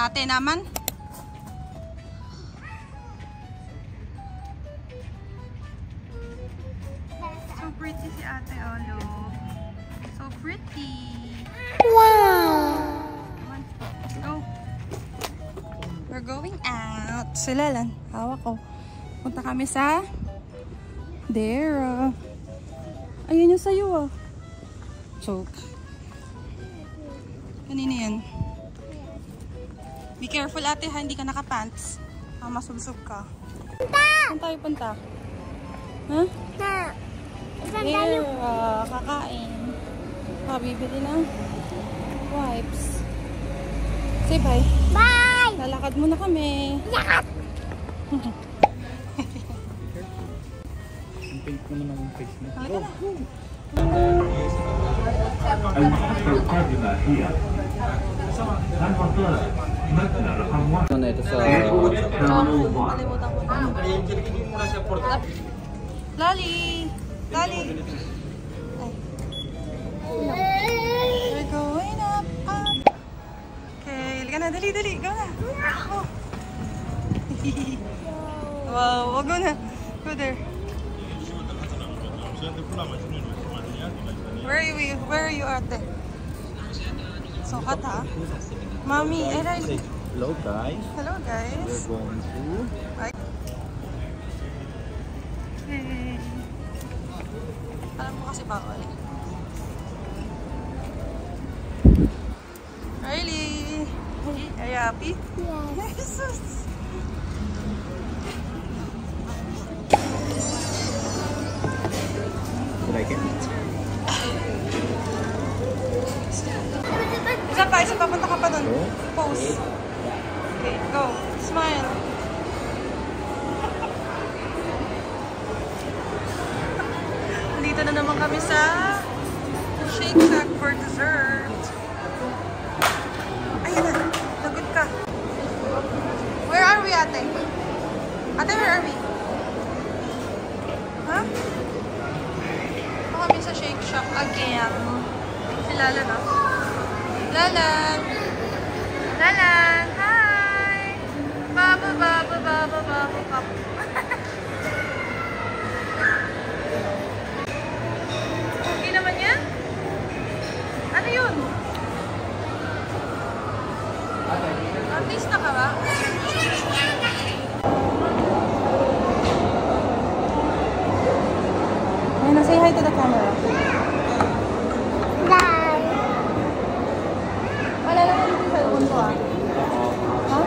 Ate naman. So pretty si ate, oh look. So pretty. Wow! Go. We're going out. Sila lang. Hawak ko. Punta kami sa Dera. Ayun yung sayo ah. Choke. Kanina yan. Be careful ate ha, hindi ka nakapants. Masubsob ka. Punta! Saan tayo punta? Ha? Saan tayo? Kakain. Bibili ng wipes. Say bye. Bye! Lalakad muna kami. Lakad! Ang pink naman ang face mo. Halika na. Ano na ito sa... Lali! Lali! We're going up, up. Okay, halika na. Dali, dali. Go na. Oh. Wow, go na. Go there. Where are you ate? So hot ha? Mommy, Hello guys. Hello guys. We're going to... Okay. Alam mo kasi bawal. Riley! Are you happy? Yes. Yes! You like it? Isa pa, punta ka pa dun. Pose. Okay, go. Smile. Dito na naman kami sa Shake Shack for dessert. Ayun na, lagot ka. Where are we, ate? Ate, where are we? Huh? Ito kami sa Shake Shack again. Si Lala na. Lalan! Lalan! Hi! Baba, baba, baba, baba, baba. Okay naman yan? Ano yun? Artista ka ba? Ayun, say hi to the camera. Wala lang yung cellphone ko ah. Ha?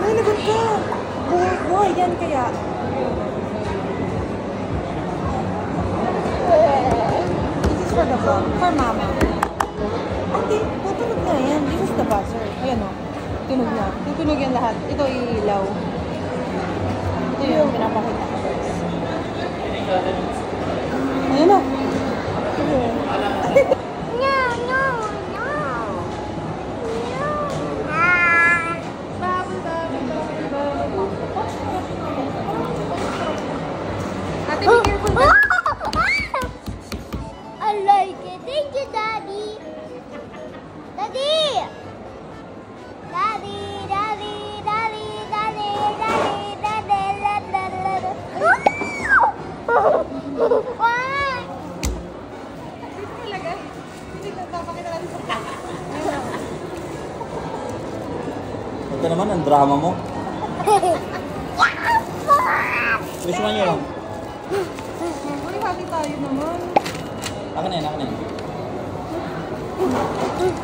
Ay, lagot ka! Boy, yan kaya. This is for the vlog. For mama. Ate, tutunog na yan. This is the buzzer. Ayan o. Tunog na. Tutunog yan lahat. Ito iilaw. Ito yung pinapakita ko guys. Ayan o. Ate, be careful. I like it. Thank you, Daddy. Daddy. Daddy, Daddy, Daddy, Daddy, Daddy, Daddy, Daddy. Why? Dito talaga. Hindi na papakita natin sa Ito naman ang drama mo. Which one you want? Uy, hati tayo naman. Akin na yan, akin na yan.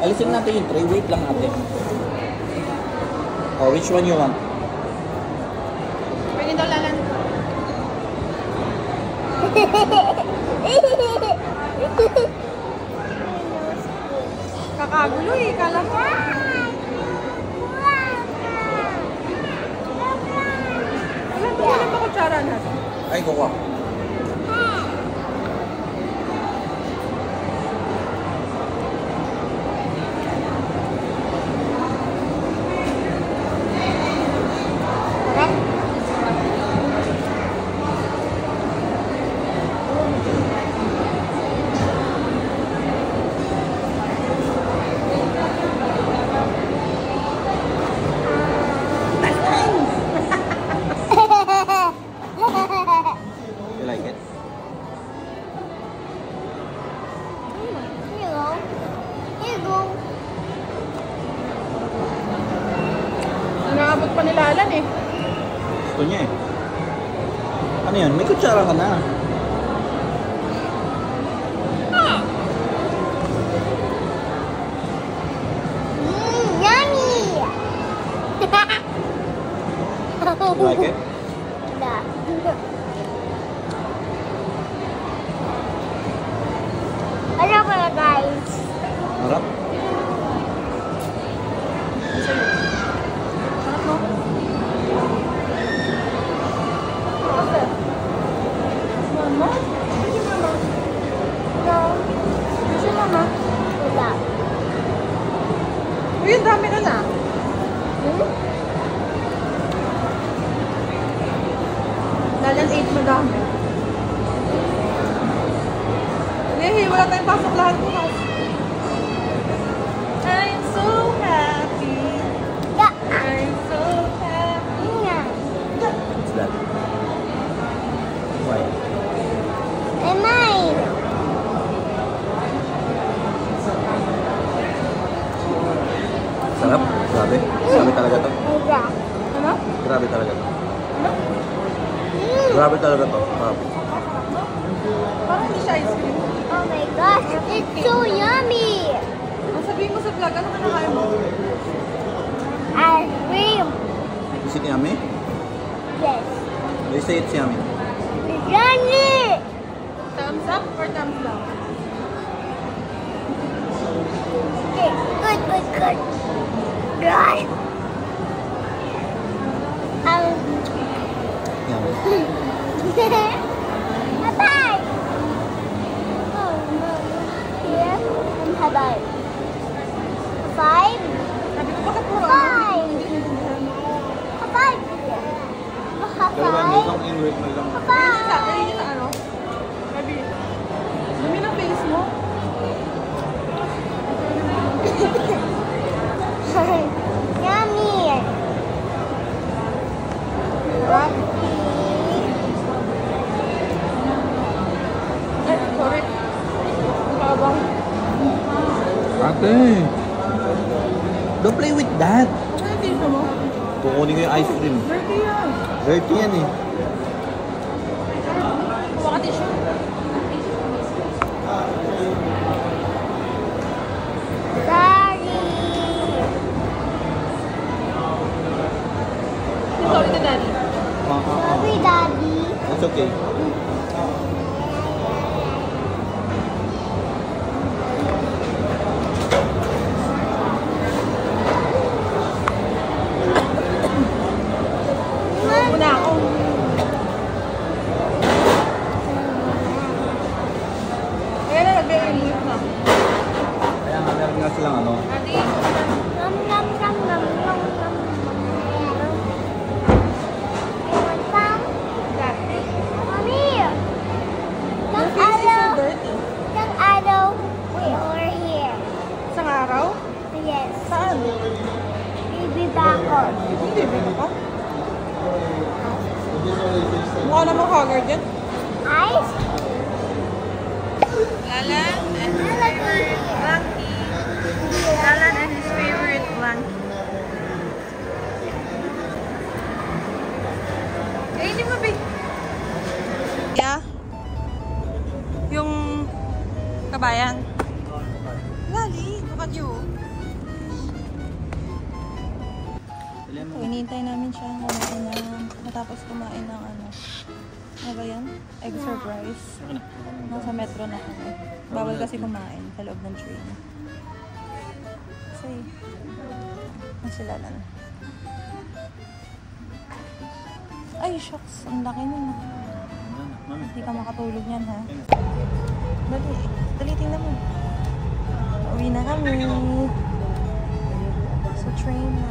Alisin natin yung tray. Wait lang ate. Oh, which one you want? Pwede daw lalan. Kakagulo eh, kala mo. Alam mo, wala pa kutsara natin. Ay, kukuha. Ano yun? May kutsara ka na. Yummy! You like it? Yeah. Ano pala guys? Harap? Sarap, no? Mama? Sige, mama. No. Sige, mama. Wala. Uy, ang dami na na. Lalan 8 madami. Hey, wala tayong pasok lahat bukas. I'm so happy. Yeah. I'm so happy. Yeah. What's that? Why? And mine. Sarap? Grabe. Grabe talaga to. Yeah. Ano? Grabe talaga to. Ano? Grabe talaga to. Sarap. Parang hindi siya ice cream. Oh my gosh, it's so yummy. Ang sabihin mo sa vlog, ano kinakain mo? Ice cream. Is it yummy? Yes. They say it's yummy. It's yummy. Thumbs up or thumbs down? Okay, good, good, good. Good. Yummy. Bye-bye. Oh, no. Here and bye-bye. Five. Sabi ko, bakit puro Bye. Hindi naiintindihan. Bye-bye. Bye-bye. English mo lang. Ayun yun na ano? Sabi, dumi ng face mo. Yummy. Rock. Sorry. Nakabang. Ate! Don't play with that! Ano yung tissue mo? Kukunin ko yung ice cream. Dirty yan. Dirty yan eh. Kuha ka tissue. Daddy. Sorry to daddy. Sorry, Daddy. It's okay. Muna ako. Ayan na, nag-relief na. Kaya nga meron nga silang ano. Daddy. Nom, nom, nom, nom, nom, nom. I want some. Daddy. Mommy. Your Yung face is so araw. dirty. Yung araw. We are here. Isang araw? Yes. Saan? Baby bacon. Hindi, bebe ko. Mukha namang haggard yan. Ice. Lalan and Blanky. Lalan and his favorite Blanky. Eh, hindi mo ba? Yeah. Yung kabayan. Lali, look at you. Hinihintay namin siya kumain na matapos kumain ng ano. Ano ba yan? Egg surprise. Nasa metro na kami. Bawal kasi kumain sa loob ng train. Kasi, sila lang. Ay, shucks. Ang laki nun. Hindi ka makatulog yan, ha? Dali. Dali, tingnan mo. Uwi na kami. Sa train na.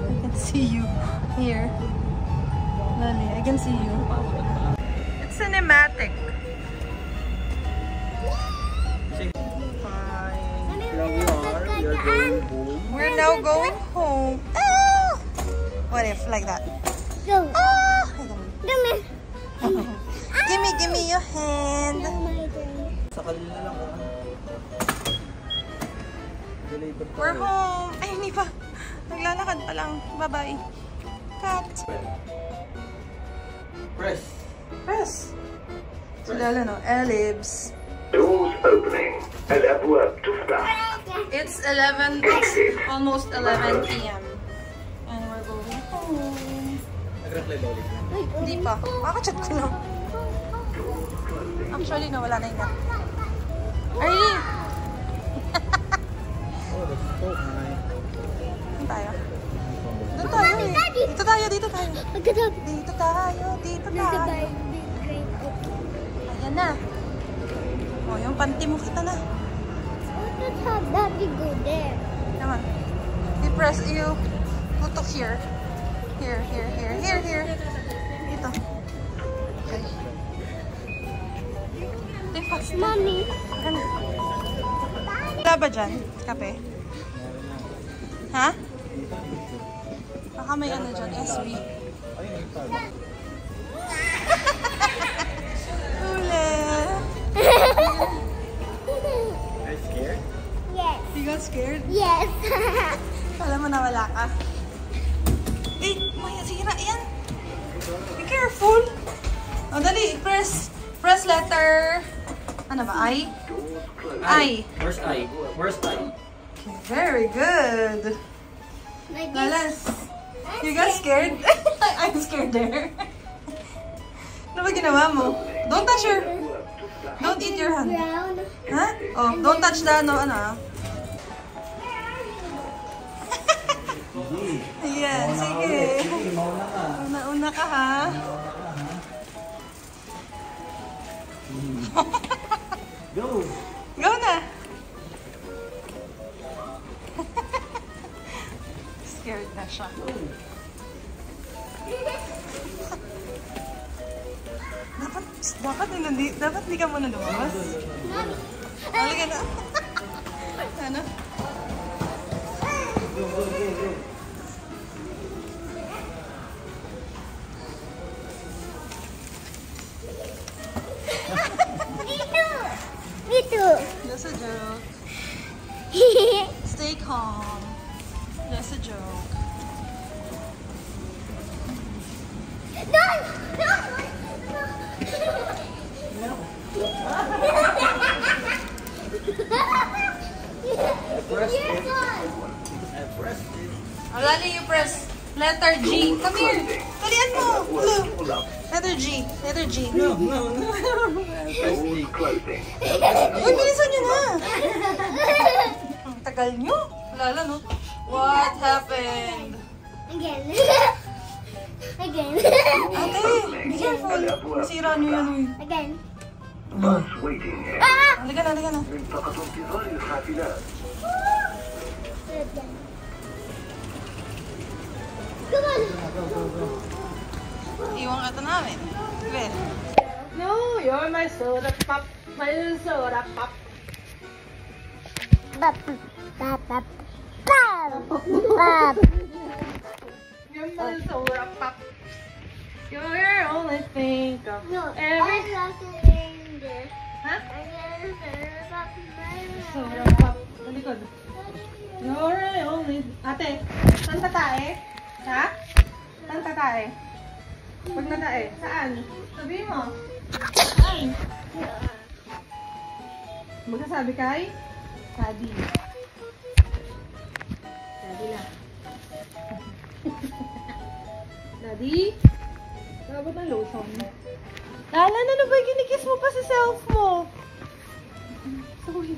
I can see you here. Dali, I can see you. It's cinematic. We're now going home. Ah! What if, like that? Go. Ah! Give Gimme your hand. Sa kanila lang kung ano. Deliver tayo. We're home. Ay, hindi pa. Naglalakad pa lang. Bye-bye. Cut. Press. Press. Si Lala, no? Ellipse. Doors opening. الأبواب تفتح. It's 11, almost 11 p.m. And we're going home. Nag-reply ba ulit? Hindi pa. Makachat ko lang. Actually, nawala na yung net. Arlie! Oh, that's so nice. Saan tayo? Doon tayo eh. Dito tayo, dito tayo. Magkatap. Dito tayo, dito There's a tayo. big green open. Ayan na. O, yung panty mo kita na. Let's have Daddy go there. Come on. You press, you put to here. Here, here, here, here, here. Dito. Okay. Ito yung fast na. Mommy. Ano? Wala ba dyan? Kape? Ha? Baka may ano dyan, SB. Ayun, Starbucks. Ule! Are you scared? Yes. You got scared? Yes. Kala mo na wala ka. Eh, maya, sira yan. Be careful. O, dali, press. Press letter. Ano ba, I? I. Where's I? Where's I? Okay, very good. Like Lala, you got scared? I'm scared there. Ano ba ginawa mo? Don't touch your... Don't eat your hand. brown. Ha? Oh, don't touch the ano, ah. Ayan, sige. Mauna ka. Una-una ka, ha? Go! Go na! Scared na siya. Dapat hindi ka muna lumabas. Halika na. Ano? Go, go, go, go. Me too. That's a joke. Stay calm. That's a joke. No! No! Press You're it. gone. I pressed it. Lali, you press letter G. Come here. Talian mo. Look. Pull up. Letter G. Letter G. No, no, no. Press Doors it. closing. Uy, bilisan nyo na. Ang tagal nyo. Lala, no? What happened? Again. Again. Ate, be careful. Masira nyo yan, uy. Again. Bus waiting here. Ah! Halika na, halika na. منطقة انتظار الحافلات. Come on. Iwan ka ito namin. Sige. No, you're my soda pop, my soda pop. Bop, bop, bop, bop, bop. You're my soda pop. You're your only think of No, every I lost it in there. huh? I got a soda pop, Soda pop. Sa likod. You're my only. Ate, saan tatae? Ha? Saan tatae? Pag natae, saan? Sabihin mo. Saan? Magsasabi kay? Daddy. Daddy lang. Daddy? Sabot ng lotion. Lala, ano ba? Kinikis mo pa sa self mo. Sorry.